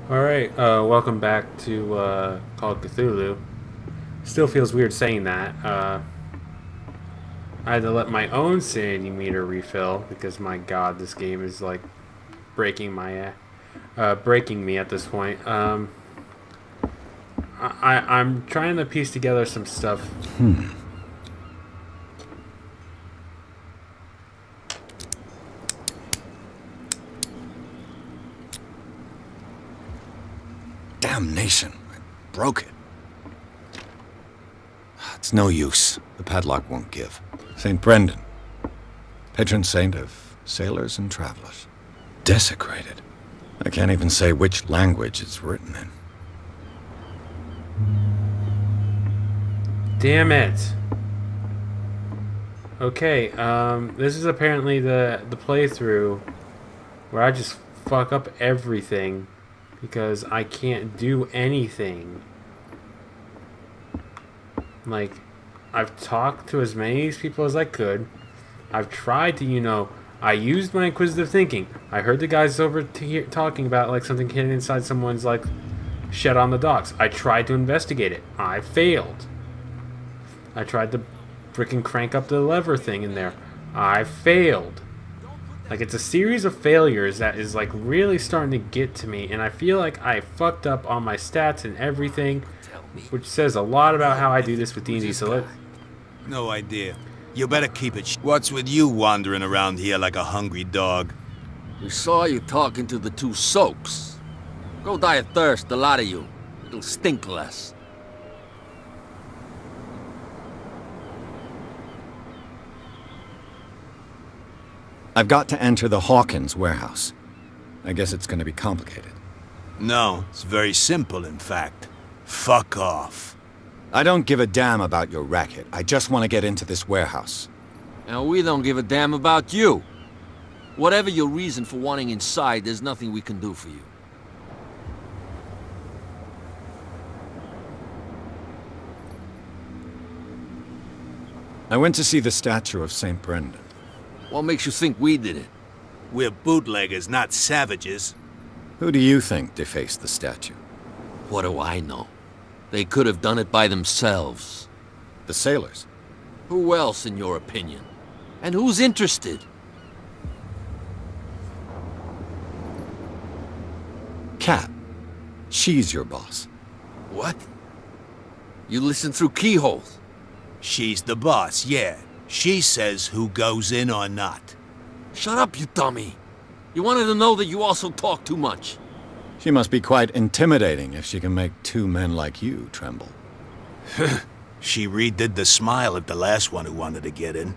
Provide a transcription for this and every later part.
Alright, welcome back to Call of Cthulhu. Still feels weird saying that. I had to let my own sanity meter refill because my god, this game is like breaking my breaking me at this point. I'm trying to piece together some stuff. Damnation. I broke it. It's no use. The padlock won't give. St. Brendan. Patron saint of sailors and travelers. Desecrated. I can't even say which language it's written in. Damn it. Okay, this is apparently the playthrough where I just fuck up everything because I can't do anything. Like, I've talked to as many of these people as I could. I've tried to, I used my inquisitive thinking. I heard the guys over talking about, like, something hidden inside someone's, like, shed on the docks. I tried to investigate it. I failed. I tried to freaking crank up the lever thing in there. I failed. Like, it's a series of failures that is, like, really starting to get to me, and I feel like I fucked up on my stats and everything, which says a lot about how I do this with D&D, so let's... No idea. You better keep it. What's with you wandering around here like a hungry dog? We saw you talking to the two soaps. Go die of thirst, the lot of you. It'll stink less. I've got to enter the Hawkins warehouse. I guess it's going to be complicated. No, it's very simple, in fact. Fuck off. I don't give a damn about your racket. I just want to get into this warehouse. And we don't give a damn about you. Whatever your reason for wanting inside, there's nothing we can do for you. I went to see the statue of St. Brendan. What makes you think we did it? We're bootleggers, not savages. Who do you think defaced the statue? What do I know? They could have done it by themselves. The sailors? Who else, in your opinion? And who's interested? Kat. She's your boss. What? You listen through keyholes? She's the boss, yeah. She says who goes in or not. Shut up, you dummy. You wanted to know that you also talk too much. She must be quite intimidating if she can make two men like you tremble. She redid the smile at the last one who wanted to get in.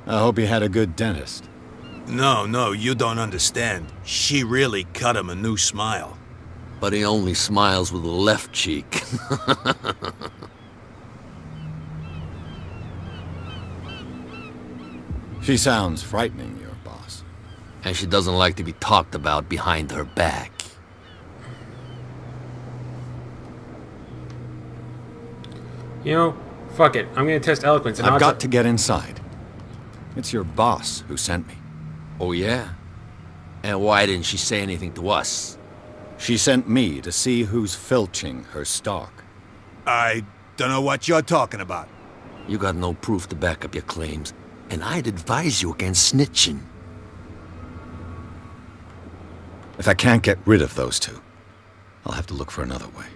I hope he had a good dentist. No, you don't understand. She really cut him a new smile. But he only smiles with the left cheek. She sounds frightening, your boss. And she doesn't like to be talked about behind her back. Fuck it. I'm gonna test eloquence. And I've got to get inside. It's your boss who sent me. Oh, yeah? And why didn't she say anything to us? She sent me to see who's filching her stock. I don't know what you're talking about. You got no proof to back up your claims, and I'd advise you against snitching. If I can't get rid of those two, I'll have to look for another way.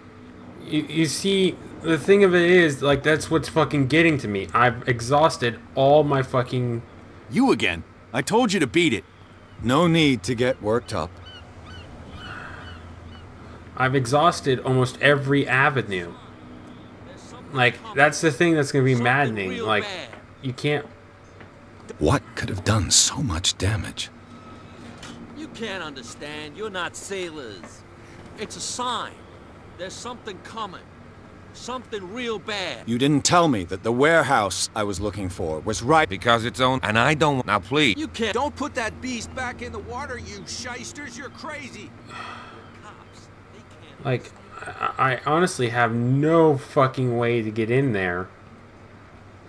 You see, the thing of it is, like, that's what's fucking getting to me. I've exhausted all my fucking... You again. I told you to beat it. No need to get worked up. I've exhausted almost every avenue. Like, that's the thing that's gonna be maddening. Like, you can't... What could have done so much damage? You can't understand. You're not sailors. It's a sign. There's something coming. Something real bad. You didn't tell me that the warehouse I was looking for was right. Because it's own, and I don't. Now, please. You can't. Don't put that beast back in the water, you shysters. You're crazy. Cops. They can't. Like, I honestly have no fucking way to get in there.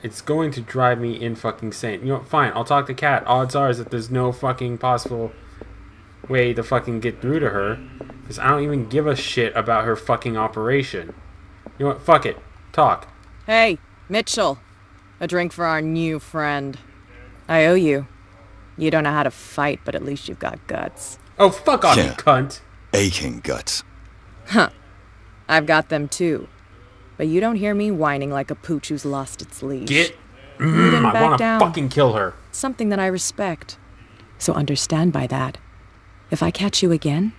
It's going to drive me in fucking insane. Fine, I'll talk to Kat. Odds are is that there's no fucking possible way to fucking get through to her. Because I don't even give a shit about her fucking operation. You know what? Fuck it. Talk. Hey, Mitchell. A drink for our new friend. I owe you. You don't know how to fight, but at least you've got guts. Oh, fuck off, you Yeah. cunt. Aching guts. Huh. I've got them too. But you don't hear me whining like a pooch who's lost its leash. Get. You didn't I back want to down. fucking kill her. Something that I respect. So understand by that. If I catch you again,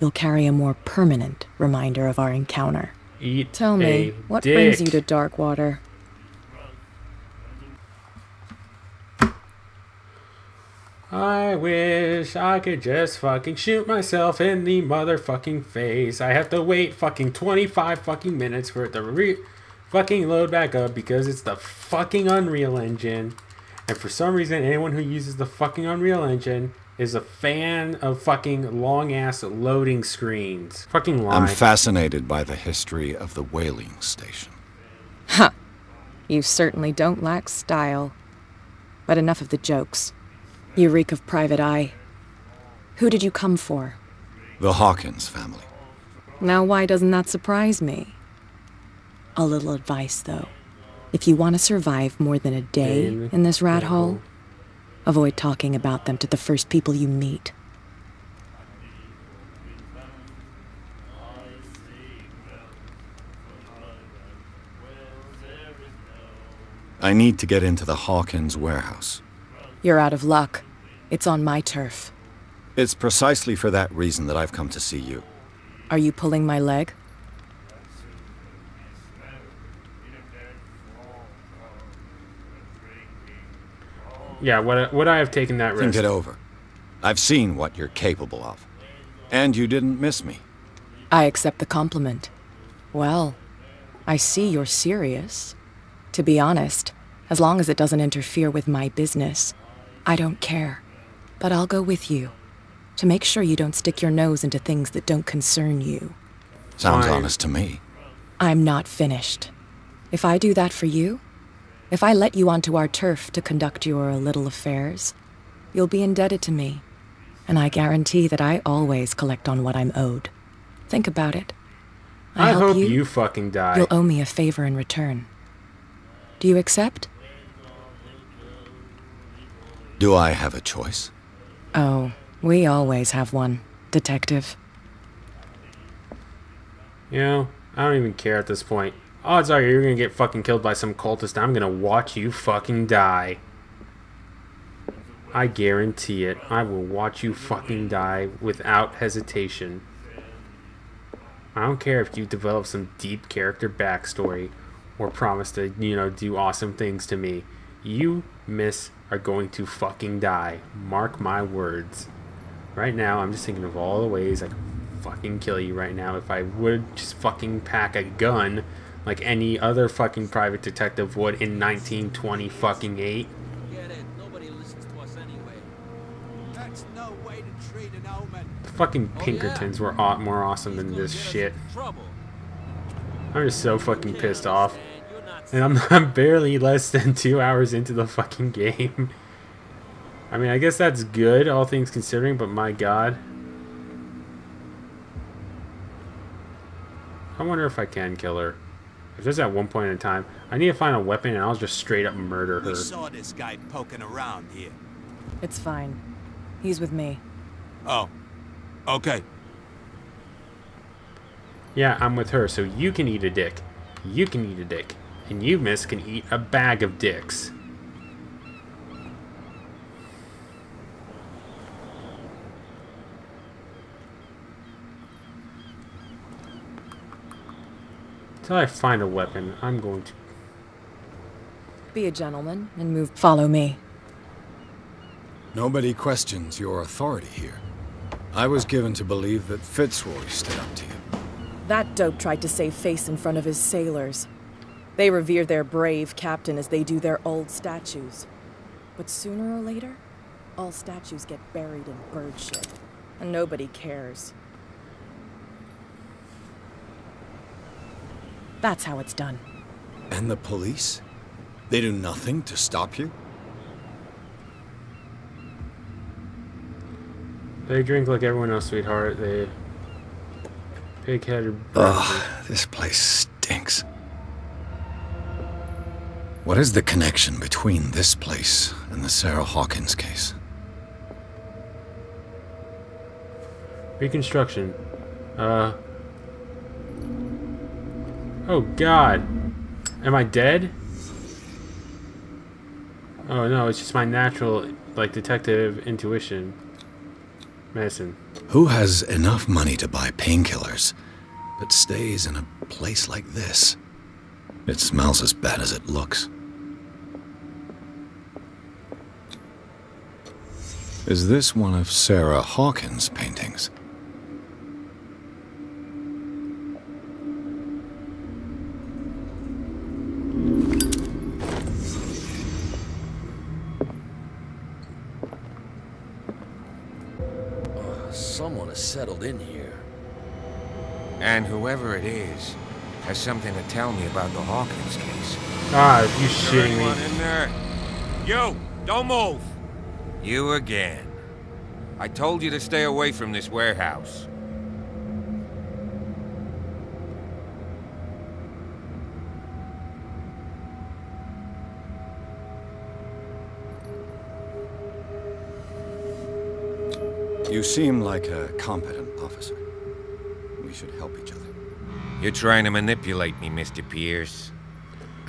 you'll carry a more permanent reminder of our encounter. Eat Tell me, a what dick. brings you to Darkwater? I wish I could just fucking shoot myself in the motherfucking face. I have to wait fucking 25 fucking minutes for it to fucking load back up because it's the fucking Unreal Engine. And for some reason, anyone who uses the fucking Unreal Engine is a fan of fucking long-ass loading screens. Fucking lie. I'm fascinated by the history of the whaling station. Huh. You certainly don't lack style. But enough of the jokes. You reek of private eye. Who did you come for? The Hawkins family. Now why doesn't that surprise me? A little advice, though. If you want to survive more than a day in this rat hole, avoid talking about them to the first people you meet. I need to get into the Hawkins warehouse. You're out of luck. It's on my turf. It's precisely for that reason that I've come to see you. Are you pulling my leg? Yeah, would I have taken that Think risk? it over. I've seen what you're capable of. And you didn't miss me. I accept the compliment. Well, I see you're serious. To be honest, as long as it doesn't interfere with my business, I don't care. But I'll go with you, to make sure you don't stick your nose into things that don't concern you. Sounds Fine. honest to me. I'm not finished. If I do that for you, if I let you onto our turf to conduct your little affairs, you'll be indebted to me. And I guarantee that I always collect on what I'm owed. Think about it. I help hope you fucking die. You'll owe me a favor in return. Do you accept? Do I have a choice? Oh, we always have one, Detective. You know, I don't even care at this point. Odds are you're gonna get fucking killed by some cultist. I'm gonna watch you fucking die. I guarantee it. I will watch you fucking die without hesitation. I don't care if you develop some deep character backstory or promise to, you know, do awesome things to me. You, miss, are going to fucking die. Mark my words. Right now, I'm just thinking of all the ways I could fucking kill you right now if I would just fucking pack a gun like any other fucking private detective would in 1920 fucking 8. Get it. Nobody listens to us anyway. That's no way to treat an omen. The fucking Oh, yeah. Pinkertons were more awesome He's than gonna this get us shit. into trouble. I'm just so fucking Can't pissed off. understand. You're not And I'm barely less than 2 hours into the fucking game. I mean, I guess that's good, all things considering, but my god. I wonder if I can kill her. If there's at one point in time, I need to find a weapon and I'll just straight up murder her. We saw this guy poking around here. It's fine. He's with me. Oh, okay. Yeah, I'm with her, so you can eat a dick. You can eat a dick. And you, miss, can eat a bag of dicks. Until I find a weapon, I'm going to... Be a gentleman and move. Follow me. Nobody questions your authority here. I was given to believe that Fitzroy stood up to you. That dope tried to save face in front of his sailors. They revere their brave captain as they do their old statues. But sooner or later, all statues get buried in bird shit, and nobody cares. That's how it's done. And the police? They do nothing to stop you? They drink like everyone else, sweetheart. Pig-headed. Ugh, this place stinks. What is the connection between this place and the Sarah Hawkins case? Reconstruction. Oh God. Am I dead? Oh no, it's just my natural, like, detective intuition. Medicine. Who has enough money to buy painkillers, but stays in a place like this? It smells as bad as it looks. Is this one of Sarah Hawkins' paintings? Someone has settled in here. And whoever it is has something to tell me about the Hawkins case. Ah, you Is there shitting anyone me. in there? You! Don't move! You again. I told you to stay away from this warehouse. You seem like a competent officer. We should help each other. You're trying to manipulate me, Mr. Pierce.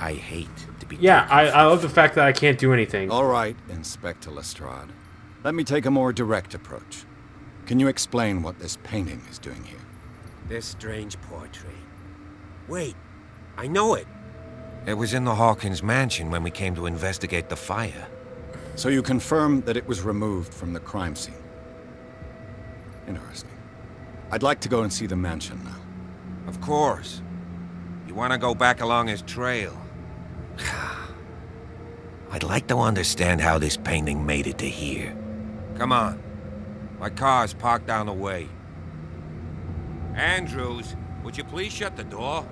I hate to be... Yeah, I love the fact that I can't do anything. All right, Inspector Lestrade. Let me take a more direct approach. Can you explain what this painting is doing here? This strange portrait. Wait, I know it. It was in the Hawkins mansion when we came to investigate the fire. So you confirm that it was removed from the crime scene? Interesting. I'd like to go and see the mansion now. Of course. You want to go back along his trail? I'd like to understand how this painting made it to here. Come on. My car's parked down the way. Andrews, would you please shut the door?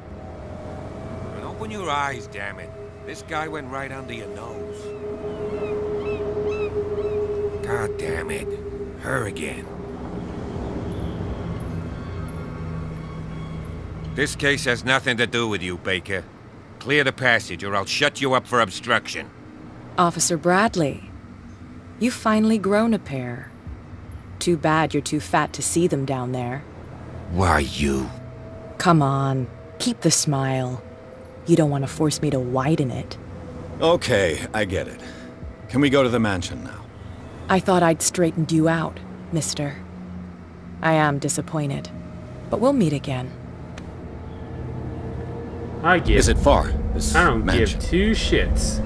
And open your eyes, damn it. This guy went right under your nose. God damn it. Her again. This case has nothing to do with you, Baker. Clear the passage or I'll shut you up for obstruction. Officer Bradley, you've finally grown a pair. Too bad you're too fat to see them down there. Why you? Come on, keep the smile. You don't want to force me to widen it. Okay, I get it. Can we go to the mansion now? I thought I'd straightened you out, mister. I am disappointed, but we'll meet again. Is it far, this I don't mansion? give two shits.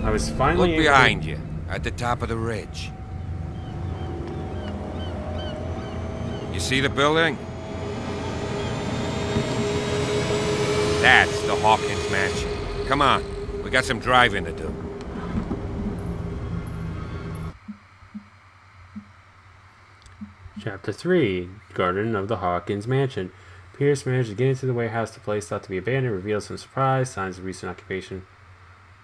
I was finally Look behind you, at the top of the ridge. You see the building? That's the Hawkins mansion. Come on, we got some driving to do. Chapter 3, Garden of the Hawkins Mansion. Pierce managed to get into the warehouse. The place thought to be abandoned reveals some surprise, signs of recent occupation,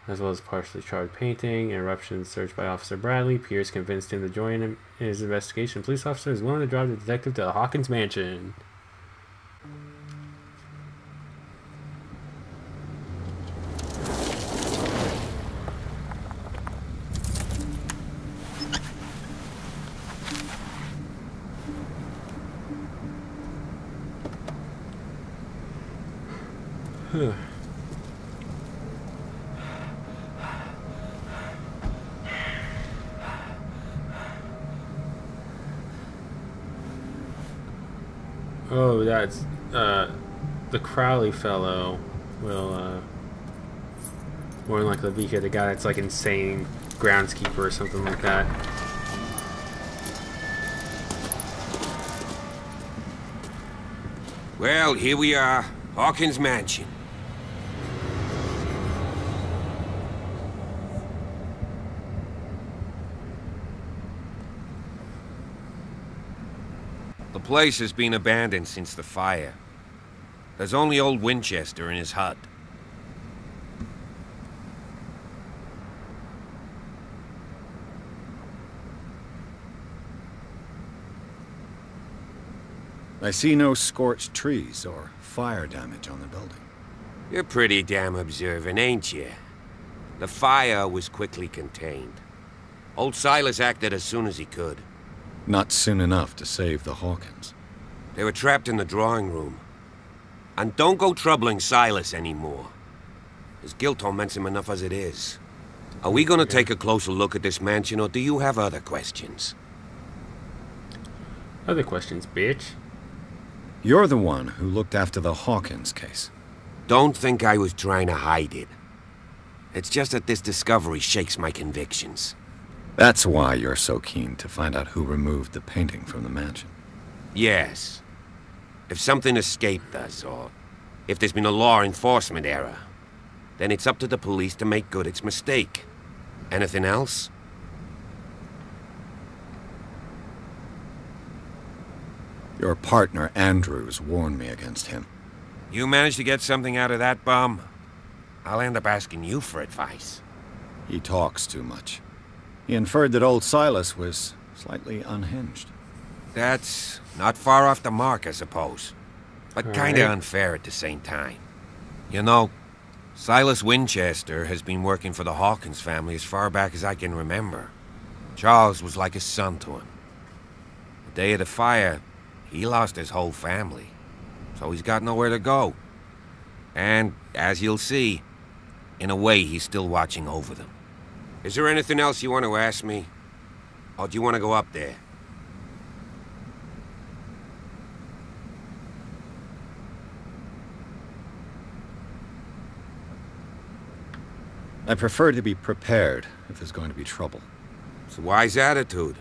as well as partially charred painting. Interruptions searched by Officer Bradley. Pierce convinced him to join him in his investigation. Police officer is willing to drive the detective to the Hawkins Mansion. Oh, that's the Crowley fellow will more than likely be here. The guy that's like insane groundskeeper or something like that. Well, here we are, Hawkins Mansion. The place has been abandoned since the fire. There's only old Winchester in his hut. I see no scorched trees or fire damage on the building. You're pretty damn observant, ain't you? The fire was quickly contained. Old Silas acted as soon as he could. Not soon enough to save the Hawkins. They were trapped in the drawing room. And don't go troubling Silas anymore. His guilt torments him enough as it is. Are we gonna take a closer look at this mansion, or do you have other questions? Other questions, bitch. You're the one who looked after the Hawkins case. Don't think I was trying to hide it. It's just that this discovery shakes my convictions. That's why you're so keen to find out who removed the painting from the mansion. Yes. If something escaped us, or if there's been a law enforcement error, then it's up to the police to make good its mistake. Anything else? Your partner, Andrews, warned me against him. You managed to get something out of that bum? I'll end up asking you for advice. He talks too much. He inferred that old Silas was slightly unhinged. That's not far off the mark, I suppose. But kinda Alright. unfair at the same time. You know, Silas Winchester has been working for the Hawkins family as far back as I can remember. Charles was like a son to him. The day of the fire, he lost his whole family. So he's got nowhere to go. And, as you'll see, in a way he's still watching over them. Is there anything else you want to ask me? Or do you want to go up there? I prefer to be prepared if there's going to be trouble. It's a wise attitude.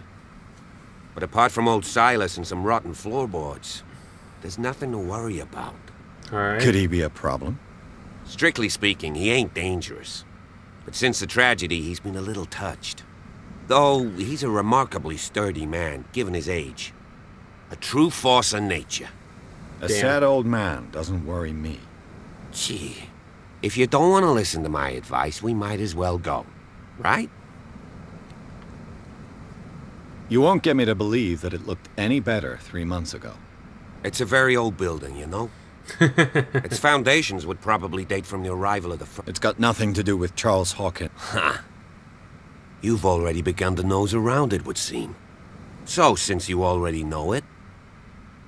But apart from old Silas and some rotten floorboards, there's nothing to worry about. Alright. Could he be a problem? Strictly speaking, he ain't dangerous. But since the tragedy, he's been a little touched. Though, he's a remarkably sturdy man, given his age. A true force of nature. A Damn. sad old man doesn't worry me. Gee, if you don't want to listen to my advice, we might as well go. Right? You won't get me to believe that it looked any better 3 months ago. It's a very old building, you know? Its foundations would probably date from the arrival of the It's got nothing to do with Charles Hawkins. You've already begun to nose around, it would seem. So, since you already know it,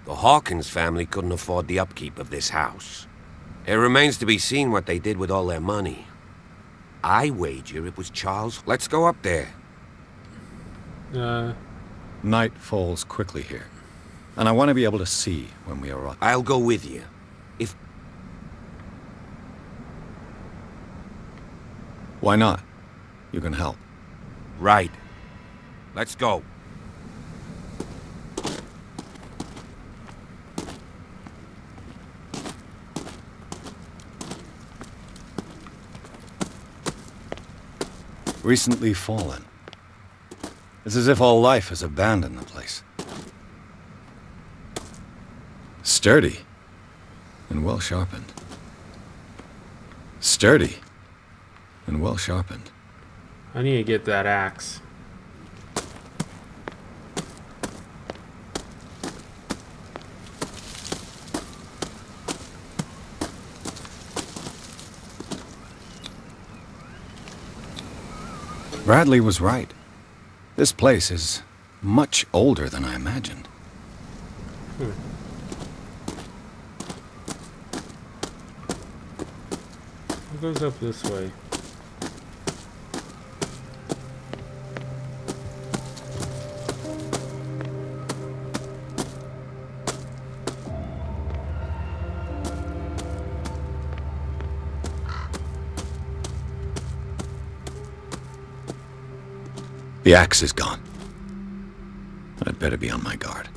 the Hawkins family couldn't afford the upkeep of this house. It remains to be seen what they did with all their money. I wager it was Charles. Let's go up there. Night falls quickly here, and I want to be able to see when we arrive. I'll go with you. If... Why not? You can help. Right. Let's go. Recently fallen. It's as if all life has abandoned the place. Sturdy and well sharpened. Sturdy and well sharpened. I need to get that axe. Bradley was right. This place is much older than I imagined. It goes up this way. The axe is gone. I'd better be on my guard.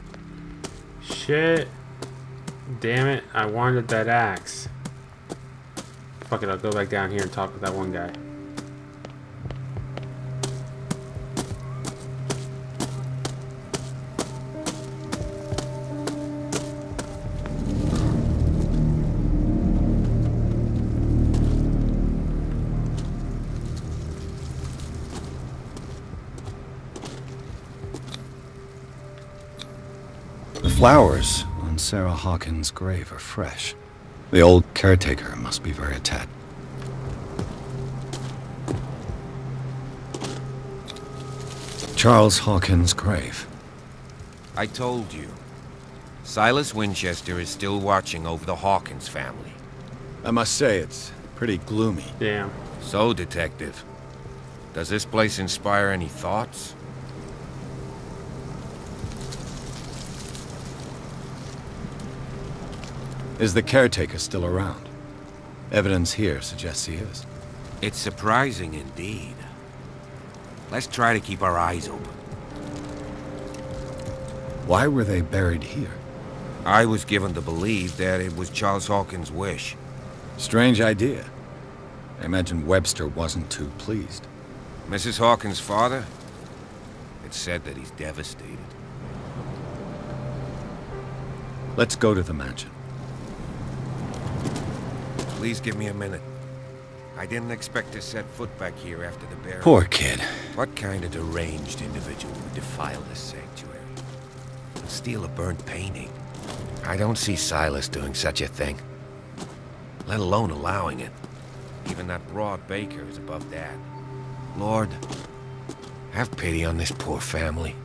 Shit. Damn it. I wanted that axe. Fuck it, I'll go back down here and talk with that one guy. The flowers on on Sarah Hawkins' grave are fresh. The old caretaker must be very attached. Charles Hawkins' grave. I told you. Silas Winchester is still watching over the Hawkins family. I must say, it's pretty gloomy. Damn. So, Detective, does this place inspire any thoughts? Is the caretaker still around? Evidence here suggests he is. It's surprising indeed. Let's try to keep our eyes open. Why were they buried here? I was given to believe that it was Charles Hawkins' wish. Strange idea. I imagine Webster wasn't too pleased. Mrs. Hawkins' father? It's said that he's devastated. Let's go to the mansion. Please give me a minute. I didn't expect to set foot back here after the burial. Poor kid. What kind of deranged individual would defile this sanctuary? And steal a burnt painting? I don't see Silas doing such a thing. Let alone allowing it. Even that broad baker is above that. Lord, have pity on this poor family.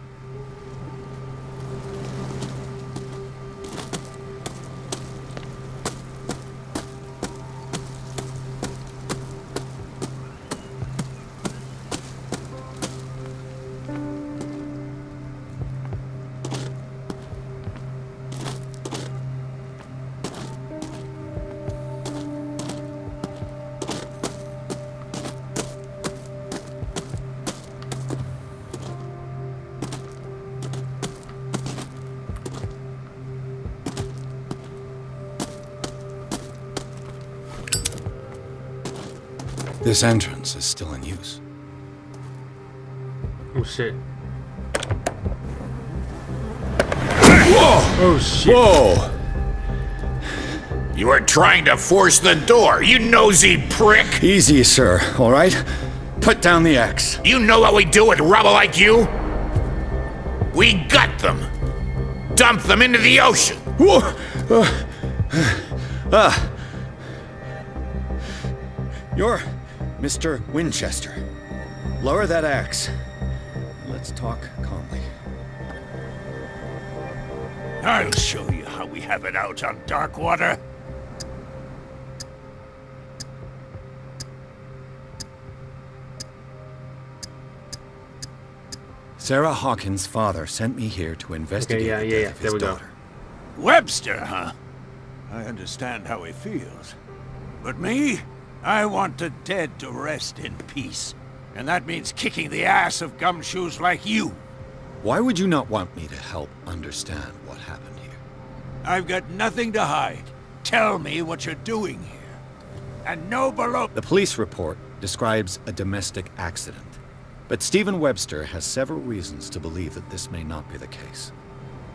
This entrance is still in use. Oh shit. Whoa! Oh shit. Whoa! You were trying to force the door, you nosy prick! Easy, sir, all right? Put down the axe. You know what we do with rubble like you? We gut them. Dump them into the ocean. Whoa! You're Mr. Winchester. Lower that axe. Let's talk calmly. I'll show you how we have it out on Darkwater. Sarah Hawkins' father sent me here to investigate the death of his daughter. Webster, huh? I understand how he feels. But me? I want the dead to rest in peace. And that means kicking the ass of gumshoes like you. Why would you not want me to help understand what happened here? I've got nothing to hide. Tell me what you're doing here. And no below... The police report describes a domestic accident. But Stephen Webster has several reasons to believe that this may not be the case.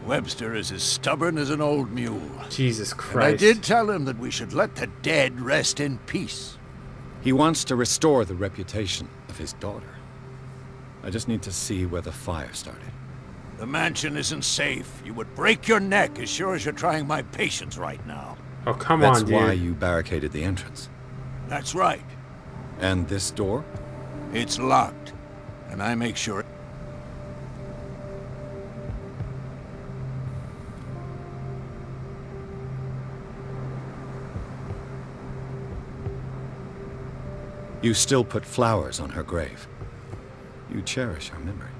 Webster is as stubborn as an old mule. Jesus Christ. And I did tell him that we should let the dead rest in peace. He wants to restore the reputation of his daughter. I just need to see where the fire started. The mansion isn't safe. You would break your neck as sure as you're trying my patience right now. Oh, come That's on, dude. why you barricaded the entrance. That's right. And this door? It's locked. And I make sure... You still put flowers on her grave. You cherish her memory.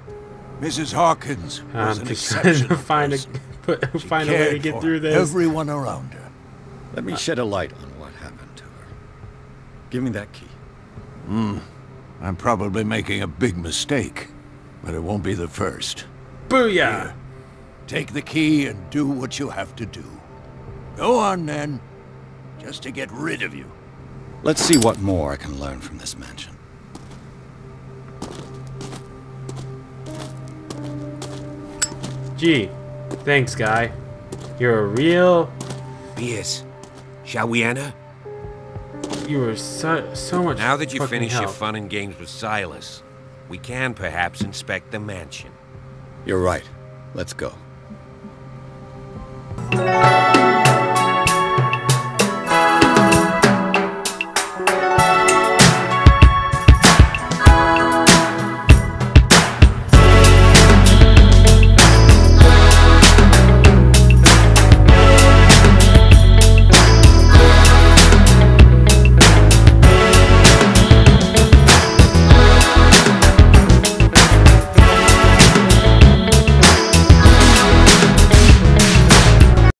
Mrs. Hawkins was an just trying to exceptional find person. find a way to get through this. Everyone around her. Let me shed a light on what happened to her. Give me that key. I'm probably making a big mistake, but it won't be the first. Booyah! Here, take the key and do what you have to do. Go on, then. Just to get rid of you. Let's see what more I can learn from this mansion. Gee, thanks, guy. You're a real... Yes. Shall we enter? You were so much Now that you fucking finish your help. fun and games with Silas, we can perhaps inspect the mansion. You're right. Let's go. Bye.